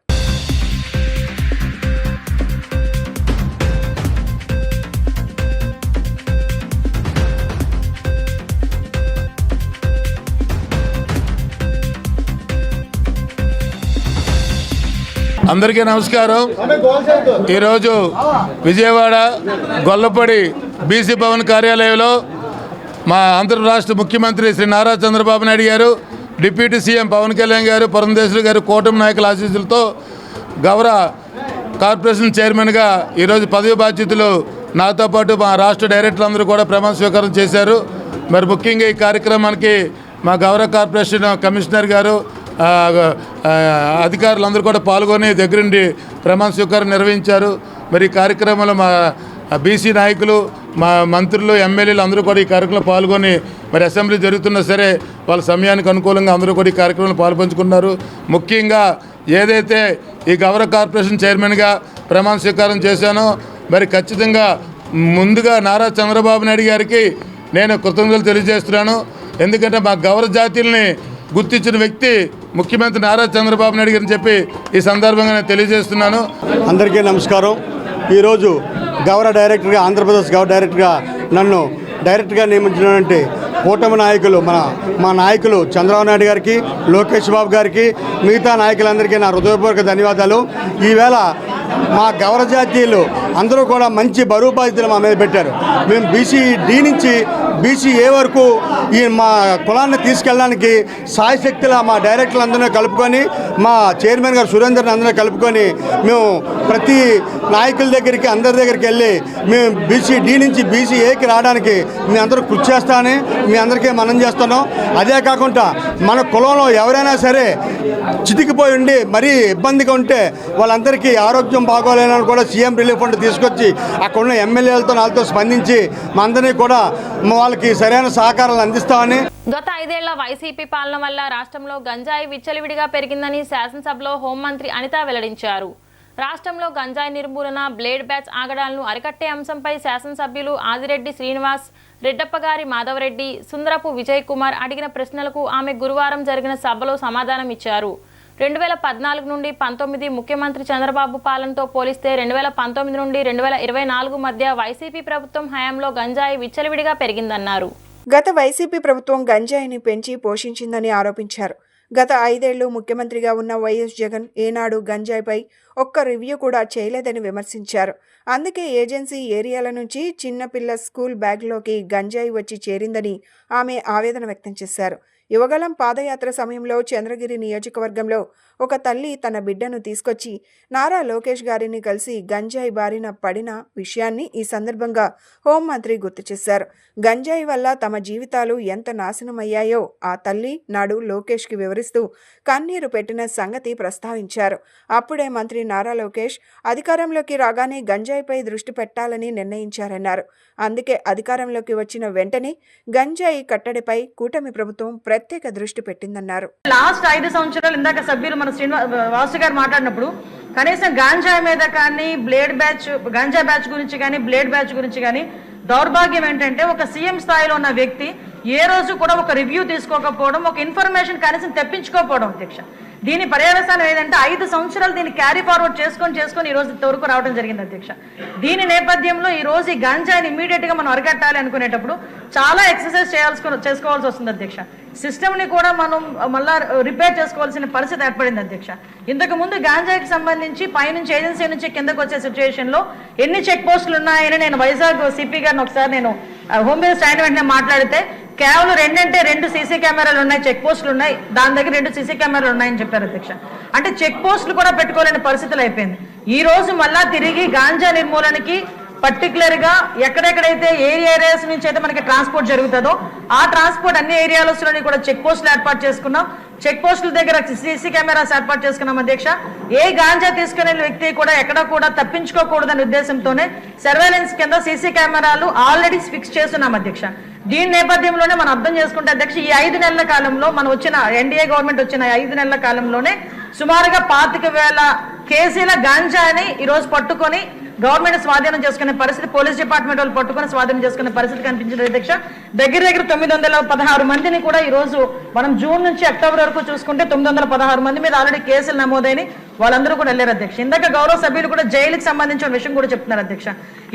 అందరికీ నమస్కారం. ఈరోజు విజయవాడ గొల్లపూడి బీసీ భవన్ కార్యాలయంలో మా ఆంధ్ర రాష్ట్ర ముఖ్యమంత్రి శ్రీ నారా చంద్రబాబు నాయుడు గారు, డిప్యూటీ సీఎం పవన్ కళ్యాణ్ గారు, పురంధేశ్వరి గారు, కూటమి నాయకుల ఆశీస్సులతో గౌర కార్పొరేషన్ చైర్మన్గా ఈరోజు పదవి బాధ్యతలు నాతో పాటు మా రాష్ట్ర డైరెక్టర్లు అందరూ కూడా ప్రమాణ స్వీకారం చేశారు. మరి ముఖ్యంగా ఈ కార్యక్రమానికి మా గౌర కార్పొరేషన్ కమిషనర్ గారు, అధికారులందరూ కూడా పాల్గొని దగ్గరుండి ప్రమాణ స్వీకారం నిర్వహించారు. మరి ఈ కార్యక్రమంలో మా బీసీ నాయకులు, మా మంత్రులు, ఎమ్మెల్యేలు అందరూ కూడా ఈ కార్యక్రమంలో పాల్గొని మరి అసెంబ్లీ జరుగుతున్నా సరే వాళ్ళ సమయానికి అనుకూలంగా అందరూ కూడా ఈ కార్యక్రమంలో పాల్పంచుకున్నారు. ముఖ్యంగా ఏదైతే ఈ గౌర కార్పొరేషన్ చైర్మన్గా ప్రమాణ స్వీకారం చేశానో మరి ఖచ్చితంగా ముందుగా నారా చంద్రబాబు నాయుడు గారికి నేను కృతజ్ఞతలు తెలియజేస్తున్నాను. ఎందుకంటే మా గౌర జాతుల్ని గుర్తించిన వ్యక్తి ముఖ్యమంత్రి నారా చంద్రబాబు నాయుడు గారిని చెప్పి ఈ సందర్భంగా నేను తెలియజేస్తున్నాను. అందరికీ నమస్కారం. ఈరోజు గౌర డైరెక్టర్గా, ఆంధ్రప్రదేశ్ గౌర డైరెక్టర్గా నన్ను డైరెక్టర్గా నియమించినటువంటి కూటమి నాయకులు మా నాయకులు చంద్రబాబు నాయుడు గారికి, లోకేష్ బాబు గారికి, మిగతా నాయకులందరికీ నా హృదయపూర్వక ధన్యవాదాలు. ఈవేళ మా గౌర జాతీయులు అందరూ కూడా మంచి బరువు బాధ్యతలు మా మీద పెట్టారు. మేము బీసీ-డి నుంచి బీసీ-ఏ వరకు ఈ మా కులాన్ని తీసుకెళ్ళడానికి సాయశక్తిలా మా డైరెక్టర్లు అందరినీ కలుపుకొని, మా చైర్మన్ గారు సురేందర్ని అందరినీ కలుపుకొని మేము ప్రతి నాయకుల దగ్గరికి, అందరి దగ్గరికి వెళ్ళి మేము బీసీ-డి నుంచి బీసీ-ఏకి రావడానికి మీ అందరూ కృషి చేస్తామని మీ అందరికీ మనం చేస్తున్నాం. అదే కాకుండా మన కులంలో ఎవరైనా సరే చితికిపోయి ఉండి మరీ ఇబ్బందిగా ఉంటే వాళ్ళందరికీ ఆరోగ్యం బాగోలేనని కూడా సీఎం రిలీఫ్ ఫండ్ తీసుకొచ్చి అక్కడ ఉన్న ఎమ్మెల్యేలతో నాతో స్పందించి మా అందరినీ కూడా వాళ్ళకి సరైన సహకారాలు అందిస్తామని. గత 5 ఏళ్ల వైసీపీ పాలన వల్ల రాష్ట్రంలో గంజాయి విచ్చలవిడిగా పెరిగిందని శాసనసభలో హోంమంత్రి అనిత వెల్లడించారు. రాష్ట్రంలో గంజాయి నిర్మూలన, బ్లేడ్ బ్యాచ్ ఆగడాలను అరికట్టే అంశంపై శాసనసభ్యులు ఆదిరెడ్డి శ్రీనివాస్, రెడ్డప్పగారి మాధవరెడ్డి, సుందరపు విజయ్ కుమార్ అడిగిన ప్రశ్నలకు ఆమె గురువారం జరిగిన సభలో సమాధానం ఇచ్చారు. 2014 నుండి 19 ముఖ్యమంత్రి చంద్రబాబు పాలనతో పోలిస్తే 2019 నుండి 2024 మధ్య వైసీపీ ప్రభుత్వం హయాంలో గంజాయి విచ్చలవిడిగా పెరిగిందన్నారు. గత వైసీపీ ప్రభుత్వం గంజాయిని పెంచి పోషించిందని ఆరోపించారు. గత 5 ఏళ్లు ముఖ్యమంత్రిగా ఉన్న వైఎస్ జగన్ ఏనాడు గంజాయిపై ఒక్క రివ్యూ కూడా చేయలేదని విమర్శించారు. అందుకే ఏజెన్సీ ఏరియాల నుంచి చిన్నపిల్ల స్కూల్ బ్యాగ్లోకి గంజాయి వచ్చి చేరిందని ఆమె ఆవేదన వ్యక్తం చేశారు. యువగలం పాదయాత్ర సమయంలో చంద్రగిరి నియోజకవర్గంలో ఒక తల్లి తన బిడ్డను తీసుకొచ్చి నారా లోకేష్ గారిని కలిసి గంజాయి బారిన పడిన విషయాన్ని ఈ సందర్భంగా హోంమంత్రి గుర్తు చేశారు. గంజాయి వల్ల తమ జీవితాలు ఎంత నాశనమయ్యాయో ఆ తల్లి నాడు లోకేష్కి వివరిస్తూ కన్నీరు పెట్టిన సంగతి ప్రస్తావించారు. అప్పుడే మంత్రి నారా లోకేష్ అధికారంలోకి రాగానే గంజాయిపై దృష్టి పెట్టాలని నిర్ణయించారన్నారు. అందుకే అధికారంలోకి వచ్చిన వెంటనే గంజాయి కట్టడిపై కూటమి ప్రభుత్వం ప్రత్యేక దృష్టి పెట్టిందన్నారు. లాస్ట్ 5 సంవత్సరాలు ఇందాక సభ్యులు మన వాసు గారు మాట్లాడినప్పుడు కనీసం గాంజాయి మీద కానీ, గాంజా బ్యాచ్ గురించి కానీ, బ్లేడ్ బ్యాచ్ గురించి కానీ దౌర్భాగ్యం ఏంటంటే ఒక సీఎం స్థాయిలో ఉన్న వ్యక్తి ఏ రోజు కూడా ఒక రివ్యూ తీసుకోకపోవడం, ఒక ఇన్ఫర్మేషన్ కనీసం తెప్పించుకోకపోవడం అధ్యక్ష. దీని పర్యవసానం ఏదంటే 5 సంవత్సరాలు దీన్ని క్యారీ ఫార్వర్డ్ చేసుకొని ఈ రోజు ఇంతవరకు రావడం జరిగింది అధ్యక్ష. దీని నేపథ్యంలో ఈ రోజు ఈ గంజాయిని ఇమీడియట్ గా మనం అరికట్టాలి అనుకునేటప్పుడు చాలా ఎక్సర్సైజ్ చేసుకోవాల్సి వస్తుంది అధ్యక్ష. సిస్టమ్ని కూడా మనం మళ్ళా రిపేర్ చేసుకోవాల్సిన పరిస్థితి ఏర్పడింది అధ్యక్ష. ఇంతకు ముందు గాంజాయికి సంబంధించి పైనుంచి ఏజెన్సీ నుంచి కిందకు వచ్చే సిచ్యువేషన్లో ఎన్ని చెక్ పోస్టులు ఉన్నాయని నేను వైజాగ్ సిపి గారిని ఒకసారి నేను హోమ్ మినిస్టర్ అయిన వెంటనే మాట్లాడితే కేవలం 2 సీసీ కెమెరాలు ఉన్నాయి, చెక్ పోస్టులు ఉన్నాయి, దాని దగ్గర 2 సీసీ కెమెరాలు ఉన్నాయని చెప్పారు అధ్యక్ష. అంటే చెక్ పోస్టులు కూడా పెట్టుకోలేని పరిస్థితులు అయిపోయింది. ఈ రోజు మళ్ళా తిరిగి గాంజా నిర్మూలనకి పర్టికులర్ గా ఎక్కడెక్కడైతే ఏరియాస్ నుంచి అయితే మనకి ట్రాన్స్పోర్ట్ జరుగుతుందో ఆ ట్రాన్స్పోర్ట్ అన్ని ఏరియాలోని కూడా చెక్ పోస్టులు ఏర్పాటు చేసుకున్నాం. చెక్ పోస్టుల దగ్గర సీసీ కెమెరాస్ ఏర్పాటు చేసుకున్నాం అధ్యక్ష. ఏ గాంజా తీసుకునే వ్యక్తి కూడా ఎక్కడ కూడా తప్పించుకోకూడదనే ఉద్దేశంతోనే సర్వేలెన్స్ కింద సీసీ కెమెరాలు ఆల్రెడీ ఫిక్స్ చేస్తున్నాం అధ్యక్ష. దీని నేపథ్యంలోనే మనం అర్థం చేసుకుంటే అధ్యక్ష, ఈ 5 నెలల కాలంలో మనం వచ్చిన ఎన్డీఏ గవర్నమెంట్ వచ్చిన 5 నెలల కాలంలోనే సుమారుగా 25,000 కేజీల గాంజాని ఈరోజు పట్టుకొని గవర్నమెంట్ స్వాధీనం చేసుకునే పరిస్థితి, పోలీస్ డిపార్ట్మెంట్ వాళ్ళు పట్టుకొని స్వాధీనం చేసుకునే పరిస్థితి కనిపించింది అధ్యక్ష. దగ్గర 916 మందిని కూడా ఈ రోజు మనం జూన్ నుంచి అక్టోబర్ వరకు చూసుకుంటే 916 మంది మీద ఆల్రెడీ కేసులు నమోదైన వాళ్ళందరూ కూడా వెళ్ళారు అధ్యక్ష. ఇందాక గౌరవ సభ్యులు కూడా జైలుకి సంబంధించిన విషయం కూడా చెప్తున్నారు అధ్యక్ష.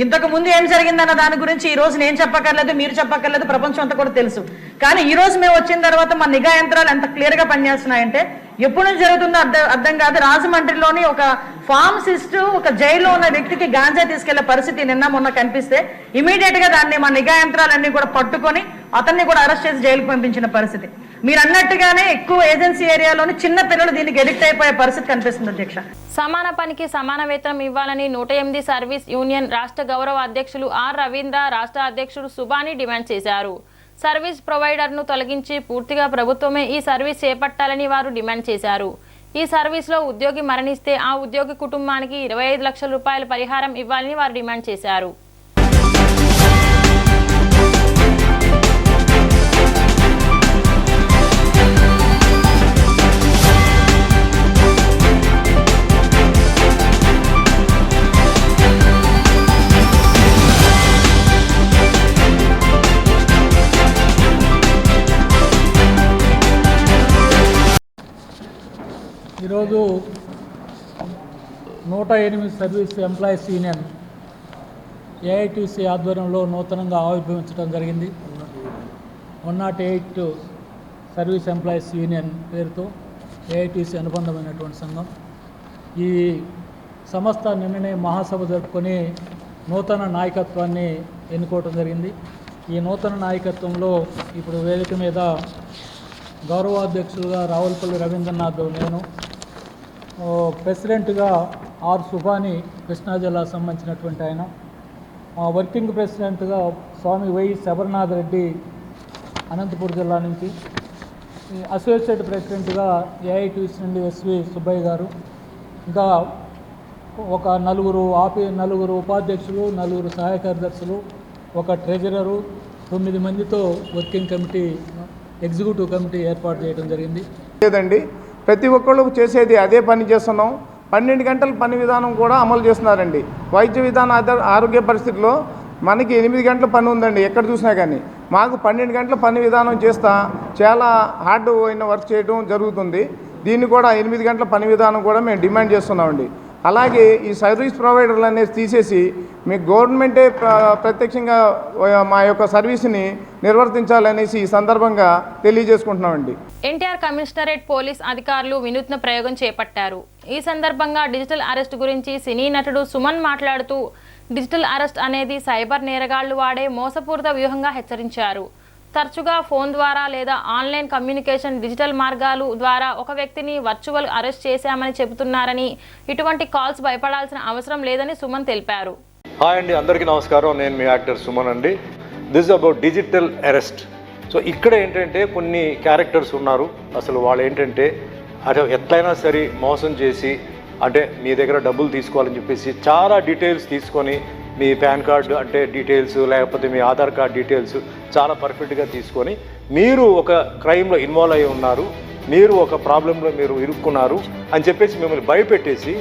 ఇంతకు ముందు ఏం జరిగిందన్న దాని గురించి ఈ రోజు నేను చెప్పక్కర్లేదు, మీరు చెప్పక్కర్లేదు, ప్రపంచం అంతా కూడా తెలుసు. కానీ ఈ రోజు మేము వచ్చిన తర్వాత మా నిఘా యంత్రాలు ఎంత క్లియర్ గా పనిచేస్తున్నాయంటే ఎప్పుడు నుంచి జరుగుతుందో అర్థం కాదు. రాజమండ్రిలోని ఒక ఫార్మసిస్ట్ ఒక జైల్లో ఉన్న వ్యక్తికి గాంజా తీసుకెళ్లే పరిస్థితి నిన్న మొన్న కనిపిస్తే ఇమీడియట్ గా దాన్ని మా నిఘా యంత్రాలన్నీ కూడా పట్టుకొని అతన్ని కూడా అరెస్ట్ చేసి జైలుకు పంపించిన పరిస్థితి. మీరు అన్నట్టుగానే ఎక్కువ ఏజెన్సీ ఏరియాలోని చిన్న పిల్లలు దీనికి ఎడిక్ట్ అయిపోయే పరిస్థితి కనిపిస్తుంది అధ్యక్ష. సమాన పనికి సమాన వేతనం ఇవ్వాలని 108 సర్వీస్ యూనియన్ రాష్ట్ర గౌరవ అధ్యక్షులు ఆర్ రవీంద్ర, రాష్ట్ర అధ్యక్షుడు సుబాని డిమాండ్ చేశారు. సర్వీస్ ప్రొవైడర్ను తొలగించి పూర్తిగా ప్రభుత్వమే ఈ సర్వీస్ చేపట్టాలని వారు డిమాండ్ చేశారు. ఈ సర్వీస్లో ఉద్యోగి మరణిస్తే ఆ ఉద్యోగి కుటుంబానికి 25 లక్షల రూపాయల పరిహారం ఇవ్వాలని వారు డిమాండ్ చేశారు. ఈరోజు 108 సర్వీస్ ఎంప్లాయీస్ యూనియన్ ఏఐటీసీ ఆధ్వర్యంలో నూతనంగా ఆవిర్భవించడం జరిగింది. 108 సర్వీస్ ఎంప్లాయీస్ యూనియన్ పేరుతో ఏఐటీసీ అనుబంధమైనటువంటి సంఘం. ఈ సంస్థ నిన్ననే మహాసభ జరుపుకొని నూతన నాయకత్వాన్ని ఎన్నుకోవడం జరిగింది. ఈ నూతన నాయకత్వంలో ఇప్పుడు వేదిక మీద గౌరవాధ్యక్షులుగా రావులపల్లి రవీంద్రనాథ్, నేను ప్రెసిడెంట్గా ఆర్ సుబాని కృష్ణా జిల్లాకు సంబంధించినటువంటి ఆయన, వర్కింగ్ ప్రెసిడెంట్గా స్వామి వై శబర్నాథ్ రెడ్డి అనంతపురం జిల్లా నుంచి, అసోసియేట్ ప్రెసిడెంట్గా ఏఐటీసీ నుండి ఎస్వి సుబ్బయ్య గారు, ఇంకా ఒక నలుగురు ఉపాధ్యక్షులు, 9 సహాయ కార్యదర్శులు, ఒక ట్రెజరరు, 9 మందితో వర్కింగ్ కమిటీ, ఎగ్జిక్యూటివ్ కమిటీ ఏర్పాటు చేయడం జరిగింది. లేదండి, ప్రతి ఒక్కళ్ళు చేసేది అదే పని చేస్తున్నాం. 12 గంటల పని విధానం కూడా అమలు చేస్తున్నారండి. వైద్య విధాన ఆరోగ్య పరిస్థితిలో మనకి 8 గంటల పని ఉందండి ఎక్కడ చూసినా కానీ. మాకు 12 గంటల పని విధానం చేస్తా చాలా హార్డ్ అయిన వర్క్ చేయడం జరుగుతుంది. దీన్ని కూడా 8 గంటల పని విధానం కూడా మేము డిమాండ్ చేస్తున్నామండి. అలాగే ఈ సర్వీస్ ప్రొవైడర్లు అనేది తీసేసి మీ గవర్నమెంటే ప్రత్యక్షంగా మా యొక్క సర్వీస్ని నిర్వర్తించాలనేసి ఈ సందర్భంగా తెలియజేసుకుంటున్నామండి. ఎన్టీఆర్ కమిషనరేట్ పోలీస్ అధికారులు వినూత్న ప్రయోగం చేపట్టారు. ఈ సందర్భంగా డిజిటల్ అరెస్ట్ గురించి సినీ నటుడు సుమన్ మాట్లాడుతూ డిజిటల్ అరెస్ట్ అనేది సైబర్ నేరగాళ్లు వాడే మోసపూరిత వ్యూహంగా హెచ్చరించారు. తరచుగా ఫోన్ ద్వారా లేదా ఆన్లైన్ కమ్యూనికేషన్ డిజిటల్ మార్గాలు ద్వారా ఒక వ్యక్తిని వర్చువల్ అరెస్ట్ చేశామని చెబుతున్నారని, ఇటువంటి కాల్స్ భయపడాల్సిన అవసరం లేదని సుమన్ తెలిపారు. హాయ్ అండి, అందరికీ నమస్కారం. నేను మీ యాక్టర్ సుమన్ అండి. This about digital arrest. So ఇక్కడ ఏంటంటే కొన్ని క్యారెక్టర్స్ ఉన్నారు. అసలు వాళ్ళు ఏంటంటే అదే ఎట్లయినా సరే మోసం చేసి అంటే మీ దగ్గర డబ్బులు తీసుకోవాలని చెప్పేసి చాలా డీటెయిల్స్ తీసుకొని మీ పాన్ కార్డు అంటే డీటెయిల్స్ లేకపోతే మీ ఆధార్ కార్డ్ డీటెయిల్స్ చాలా పర్ఫెక్ట్గా తీసుకొని మీరు ఒక క్రైమ్లో ఇన్వాల్వ్ అయి ఉన్నారు, మీరు ఒక ప్రాబ్లంలో మీరు ఇరుక్కున్నారు అని చెప్పేసి మిమ్మల్ని భయపెట్టేసి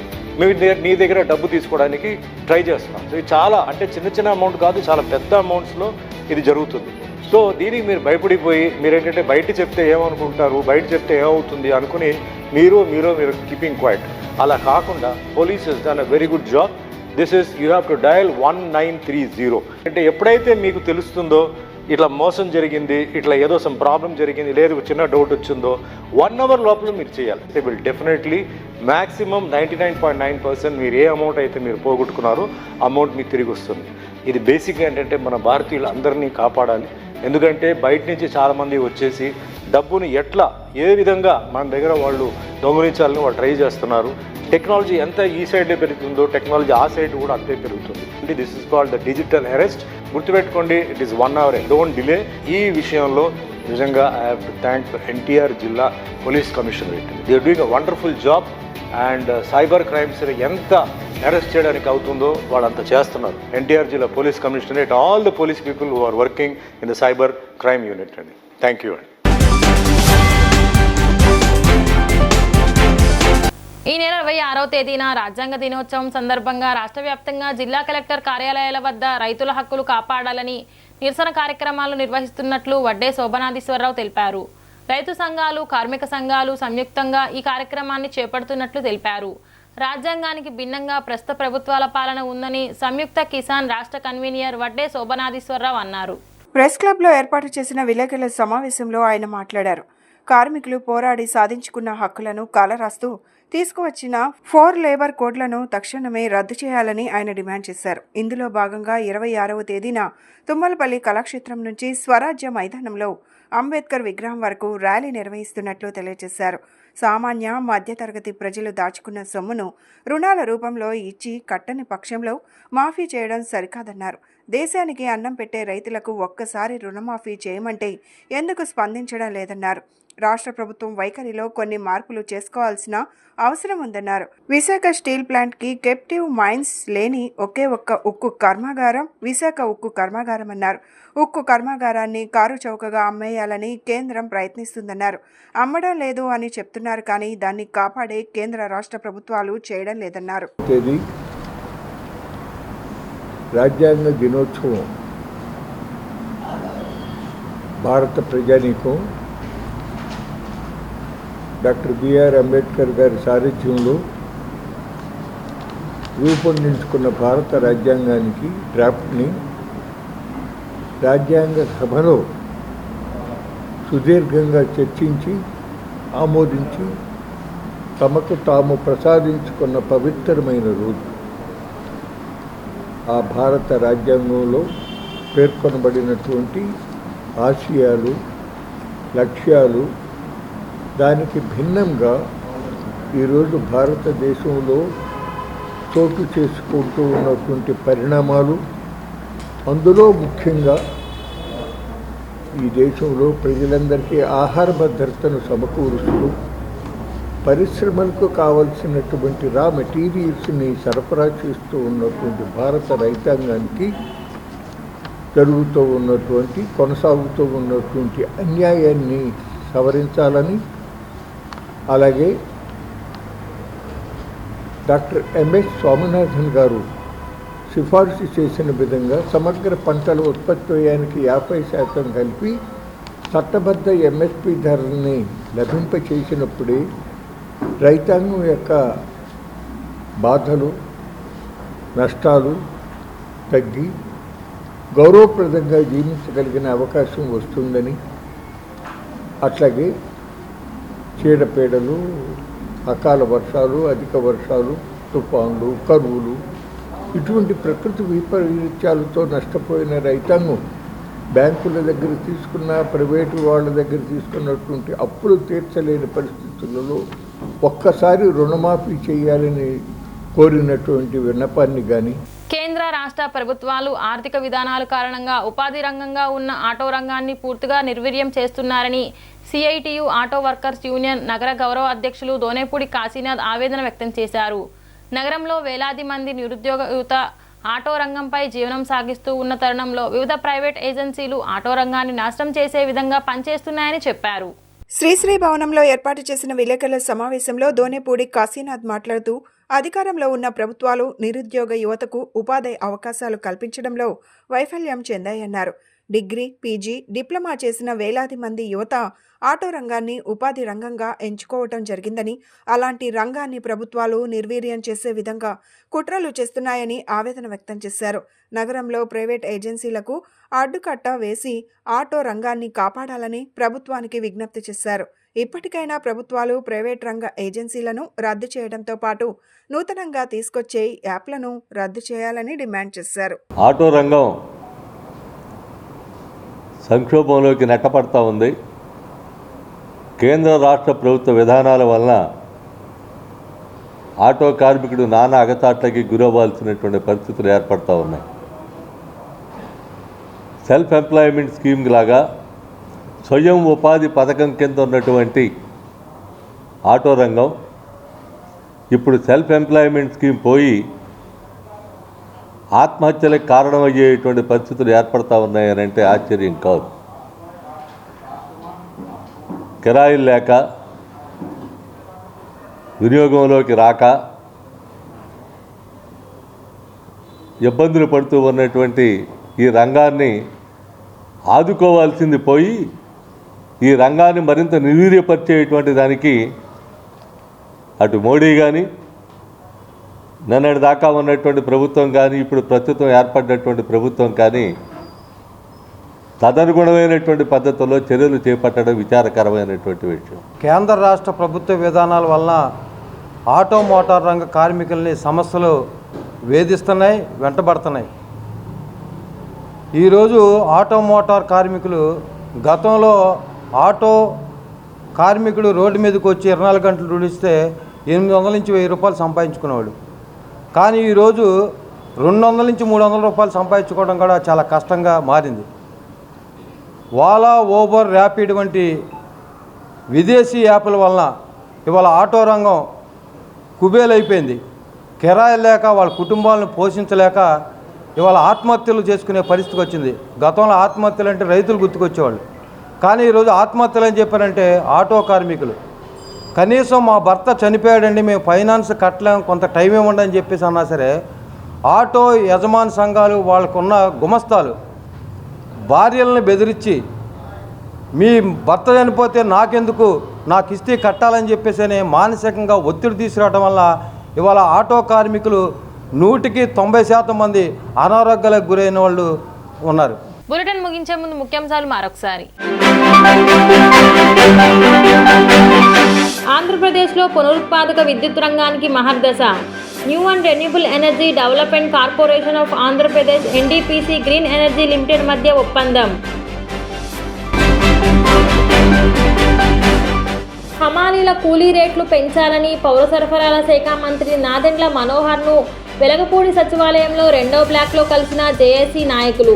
మీ దగ్గర డబ్బు తీసుకోవడానికి ట్రై చేస్తున్నాం. సో ఇది చాలా అంటే చిన్న అమౌంట్ కాదు, చాలా పెద్ద అమౌంట్స్లో ఇది జరుగుతుంది. సో దీనికి మీరు భయపడిపోయి మీరేంటంటే బయట చెప్తే ఏమనుకుంటారు, బయట చెప్తే ఏమవుతుంది అనుకుని మీరు కీపింగ్ క్వైట్. అలా కాకుండా police has done a very good job. This is you have to dial 1930. అంటే ఎప్పుడైతే మీకు తెలుస్తుందో ఇట్లా మోసం జరిగింది, ఇట్లా ఏదో సమ్ ప్రాబ్లం జరిగింది, లేదు చిన్న డౌట్ వచ్చిందో 1 hour లోపల మీరు చేయాలి. దే విల్ డెఫినెట్లీ మ్యాక్సిమం 99.9% మీరు ఏ అమౌంట్ అయితే మీరు పోగొట్టుకున్నారో అమౌంట్ మీకు తిరిగి వస్తుంది. ఇది బేసిక్గా ఏంటంటే మన భారతీయులు అందరినీ కాపాడాలి. ఎందుకంటే బయట నుంచి చాలామంది వచ్చేసి డబ్బుని ఎట్లా ఏ విధంగా మన దగ్గర వాళ్ళు దొంగలించాలని వాళ్ళు ట్రై చేస్తున్నారు. టెక్నాలజీ ఎంత ఈ సైడ్లో పెరుగుతుందో టెక్నాలజీ ఆ సైడ్ కూడా అంతే పెరుగుతుంది. అంటే this is called the digital arrest. గుర్తుపెట్టుకోండి, it is 1 hour. Don't delay. ఈ విషయంలో నిజంగా I have to thank NTR జిల్లా police commissionerate. They are doing a wonderful job. And cyber crimes ఎంత అరెస్ట్ చేయడానికి అవుతుందో వాళ్ళంత చేస్తున్నారు. ఎన్టీఆర్ జిల్లా police commissionerate, all the police people who are working in the cyber crime unit అండి. థ్యాంక్ యూ అండి. ఈ నెల 26వ తేదీన రాజ్యాంగ దినోత్సవం సందర్భంగా రాష్ట్ర వ్యాప్తంగా జిల్లా కలెక్టర్ కార్యాలయాల వద్ద రైతుల హక్కులు కాపాడాలని నిరసన కార్యక్రమాలు నిర్వహిస్తున్నట్లు వడ్డే శోభనాధీశ్వరరావు తెలిపారు. రైతు సంఘాలు, కార్మిక సంఘాలు సంయుక్తంగా ఈ కార్యక్రమాన్ని చేపడుతున్నట్లు తెలిపారు. రాజ్యాంగానికి భిన్నంగా ప్రస్తుత ప్రభుత్వాల పాలన ఉందని సంయుక్త కిసాన్ రాష్ట్ర కన్వీనర్ వడ్డే శోభనాధీశ్వరరావు అన్నారు. ప్రెస్ క్లబ్లో ఏర్పాటు చేసిన విలేకరుల సమావేశంలో ఆయన మాట్లాడారు. కార్మికులు పోరాడి సాధించుకున్న హక్కులను కాలరాస్తూ తీసుకువచ్చిన 4 లేబర్ కోడ్లను తక్షణమే రద్దు చేయాలని ఆయన డిమాండ్ చేశారు. ఇందులో భాగంగా 26వ తేదీన తుమ్మలపల్లి కళాక్షేత్రం నుంచి స్వరాజ్య మైదానంలో అంబేద్కర్ విగ్రహం వరకు ర్యాలీ నిర్వహిస్తున్నట్లు తెలియజేశారు. సామాన్య మధ్యతరగతి ప్రజలు దాచుకున్న సొమ్మును రుణాల రూపంలో ఇచ్చి కట్టని పక్షంలో మాఫీ చేయడం సరికాదన్నారు. దేశానికి అన్నం పెట్టే రైతులకు ఒక్కసారి రుణమాఫీ చేయమంటే ఎందుకు స్పందించడం లేదన్నారు. రాష్ట్ర ప్రభుత్వం వైఖరిలో కొన్ని మార్పులు చేసుకోవాల్సిన అవసరం ఉందన్నారు. విశాఖ స్టీల్ ప్లాంట్ కి కెప్టివ్ మైన్స్ లేని ఒకే ఒక్క ఉక్కు కర్మాగారం విశాఖ ఉక్కు కర్మాగారం అన్నారు. ఉక్కు కర్మాగారాన్ని కారు చౌకగా అమ్మేయాలని కేంద్రం ప్రయత్నిస్తుందన్నారు. అమ్మడం లేదు అని చెప్తున్నారు, కానీ దాన్ని కాపాడే కేంద్ర రాష్ట్ర ప్రభుత్వాలు చేయడం లేదన్నారు. రాజ్యాంగ దినోత్సవం భారత ప్రజానీకం డాక్టర్ బిఆర్ అంబేద్కర్ గారి సారథ్యంలో రూపొందించుకున్న భారత రాజ్యాంగానికి డ్రాఫ్ట్ని రాజ్యాంగ సభలో సుదీర్ఘంగా చర్చించి ఆమోదించి తమకు తాము ప్రసాదించుకున్న పవిత్రమైన రోజు. ఆ భారత రాజ్యాంగంలో పేర్కొనబడినటువంటి ఆశయాలు, లక్ష్యాలు దానికి భిన్నంగా ఈరోజు భారతదేశంలో చోటు చేసుకుంటూ ఉన్నటువంటి పరిణామాలు, అందులో ముఖ్యంగా ఈ దేశంలో ప్రజలందరికీ ఆహార భద్రతను సమకూరుస్తూ పరిశ్రమలకు కావలసినటువంటి రా మెటీరియల్స్ని సరఫరా చేస్తూ ఉన్నటువంటి భారత రైతాంగానికి జరుగుతూ ఉన్నటువంటి కొనసాగుతూ ఉన్నటువంటి అన్యాయాన్ని సవరించాలని, అలాగే డాక్టర్ ఎంఎస్ స్వామినాథన్ గారు సిఫార్సు చేసిన విధంగా సమగ్ర పంటల ఉత్పత్తి వ్యయానికి 50% కలిపి చట్టబద్ధ ఎంఎస్పి ధరల్ని లభింపచేసినప్పుడే రైతాంగం యొక్క బాధలు, నష్టాలు తగ్గి గౌరవప్రదంగా జీవించగలిగిన అవకాశం వస్తుందని, అట్లాగే చీడపీడలు, అకాల వర్షాలు, అధిక వర్షాలు, తుఫాన్లు, కరువులు ఇటువంటి ప్రకృతి వైపరీత్యాలతో నష్టపోయిన రైతాంగం బ్యాంకుల దగ్గర తీసుకున్న, ప్రైవేటు వాళ్ళ దగ్గర తీసుకున్నటువంటి అప్పులు తీర్చలేని పరిస్థితులలో ఒక్కసారి రుణమాఫీ చేయాలని కోరినటువంటి విన్నపాన్ని కానీ కేంద్ర రాష్ట్ర ప్రభుత్వాలు ఆర్థిక విధానాల కారణంగా ఉపాధి రంగంగా ఉన్న ఆటో రంగాన్ని పూర్తిగా నిర్వీర్యం చేస్తున్నారని సిఐటియు ఆటో వర్కర్స్ యూనియన్ నగర గౌరవ అధ్యక్షులు దోనేపూడి కాశీనాథ్ ఆవేదన వ్యక్తం చేశారు. నగరంలో వేలాది మంది నిరుద్యోగ యువత ఆటో రంగంపై జీవనం సాగిస్తూ ఉన్న తరుణంలో వివిధ ప్రైవేట్ ఏజెన్సీలు ఆటో రంగాన్ని నాశనం చేసే విధంగా పనిచేస్తున్నాయని చెప్పారు. శ్రీశ్రీ భవనంలో ఏర్పాటు చేసిన విలేకరుల సమావేశంలో దోనేపూడి కాశీనాథ్ మాట్లాడుతూ అధికారంలో ఉన్న ప్రభుత్వాలు నిరుద్యోగ యువతకు ఉపాధి అవకాశాలు కల్పించడంలో వైఫల్యం చెందాయన్నారు. డిగ్రీ, పీజీ, డిప్లొమా చేసిన వేలాది మంది యువత ఆటో రంగాన్ని ఉపాధి రంగంగా ఎంచుకోవటం జరిగిందని, అలాంటి రంగాన్ని ప్రభుత్వాలు నిర్వీర్యం చేసే విధంగా కుట్రలు చేస్తున్నాయని ఆవేదన వ్యక్తం చేశారు. నగరంలో ప్రైవేట్ ఏజెన్సీలకు అడ్డుకట్ట వేసి ఆటో రంగాన్ని కాపాడాలని ప్రభుత్వానికి విజ్ఞప్తి చేశారు. ఇప్పటికైనా ప్రభుత్వాలు ప్రైవేట్ రంగ ఏజెన్సీలను రద్దు చేయడంతో పాటు నూతనంగా తీసుకొచ్చే యాప్లను రద్దు చేయాలని డిమాండ్ చేశారు. ఆటో రంగం సంక్షోభంలోకి నెట్టపడతా ఉంది. కేంద్ర రాష్ట్ర ప్రభుత్వ విధానాల వలన ఆటో కార్మికుడు నానా అగచాట్లకి గురవ్వాల్సినటువంటి పరిస్థితులు ఏర్పడతా ఉన్నాయి. సెల్ఫ్ ఎంప్లాయ్మెంట్ స్కీమ్ లాగా స్వయం ఉపాధి పథకం కింద ఉన్నటువంటి ఆటో రంగం ఇప్పుడు సెల్ఫ్ ఎంప్లాయ్మెంట్ స్కీమ్ పోయి ఆత్మహత్యలకు కారణమయ్యేటువంటి పరిస్థితులు ఏర్పడతా ఉన్నాయని అంటే ఆశ్చర్యం కాదు. కిరాయిలు లేక, వినియోగంలోకి రాక ఇబ్బందులు పడుతూ ఉన్నటువంటి ఈ రంగాన్ని ఆదుకోవాల్సింది పోయి ఈ రంగాన్ని మరింత నిర్వీర్యపరిచేటువంటి దానికి అటు మోడీ కానీ, నిన్నటి దాకా ఉన్నటువంటి ప్రభుత్వం కానీ, ఇప్పుడు ప్రస్తుతం ఏర్పడినటువంటి ప్రభుత్వం కానీ తదనుగుణమైనటువంటి పద్ధతుల్లో చర్యలు చేపట్టడం విచారకరమైనటువంటి విషయం. కేంద్ర రాష్ట్ర ప్రభుత్వ విధానాల వలన ఆటో మోటార్ రంగ కార్మికుల్ని సమస్యలు వేధిస్తున్నాయి, వెంటబడుతున్నాయి. ఈరోజు ఆటో మోటార్ కార్మికులు గతంలో ఆటో కార్మికుడు రోడ్డు మీదకి వచ్చి 24 గంటలు రుడిస్తే 800 నుంచి 1000 రూపాయలు సంపాదించుకునేవాడు. కానీ ఈరోజు 200 నుంచి 300 రూపాయలు సంపాదించుకోవడం కూడా చాలా కష్టంగా మారింది. ఓలా, ఊబర్, ర్యాపిడ్ వంటి విదేశీ యాప్ల వలన ఇవాళ ఆటో రంగం కుబేలైపోయింది. కిరాయిలు లేక వాళ్ళ కుటుంబాలను పోషించలేక ఇవాళ ఆత్మహత్యలు చేసుకునే పరిస్థితికి వచ్చింది. గతంలో ఆత్మహత్యలు అంటే రైతులు గుర్తుకొచ్చేవాళ్ళు, కానీ ఈరోజు ఆత్మహత్యలు అని చెప్పారంటే ఆటో కార్మికులు. కనీసం మా భర్త చనిపోయాడండి, మేము ఫైనాన్స్ కట్టలేము, కొంత టైం ఇవ్వండి అని చెప్పేసి అన్నా సరే ఆటో యజమాని సంఘాలు వాళ్ళకున్న గుమస్తాలు భార్యలను బెదిరించి మీ భర్త చనిపోతే నాకెందుకు, నాకు ఇస్తే కట్టాలని చెప్పేసి మానసికంగా ఒత్తిడి తీసుకురావడం వల్ల ఇవాళ ఆటో కార్మికులు 100కి 90% మంది అనారోగ్యాలకు గురైన వాళ్ళు ఉన్నారు. బులెటిన్ ముగించే ముందు ముఖ్యాంశాలు మరొకసారి. ఆంధ్రప్రదేశ్లో పునరుత్పాదక విద్యుత్ రంగానికి మహర్దశ. New and renewable energy development corporation of Andhra Pradesh NTPC green energy limited మధ్య ఒప్పందం. హమాలీల కూలీ రేట్లు పెంచాలని పౌర సరఫరాల శాఖ మంత్రి నాదెండ్ల మనోహర్ను వెలగపూడి సచివాలయంలో 2వ బ్లాక్లో కలిసిన జేఏసీ నాయకులు.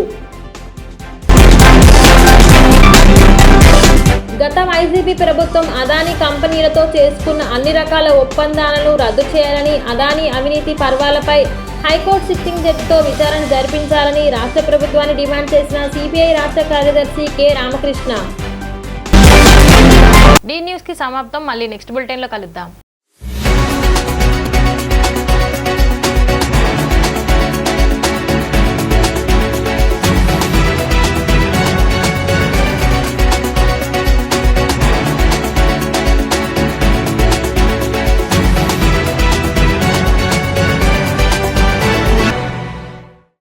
గత వైసీపీ ప్రభుత్వం అదానీ కంపెనీలతో చేసుకున్న అన్ని రకాల ఒప్పందాలను రద్దు చేయాలని, అదానీ అవినీతి పర్వాలపై హైకోర్టు సిట్టింగ్ జడ్జితో విచారణ జరిపించాలని రాష్ట్ర ప్రభుత్వాన్ని డిమాండ్ చేసిన సిపిఐ రాష్ట్ర కార్యదర్శి కె రామకృష్ణ. డి న్యూస్కి సమాప్తం. మళ్ళీ నెక్స్ట్ బులెటిన్లో కలుద్దాం.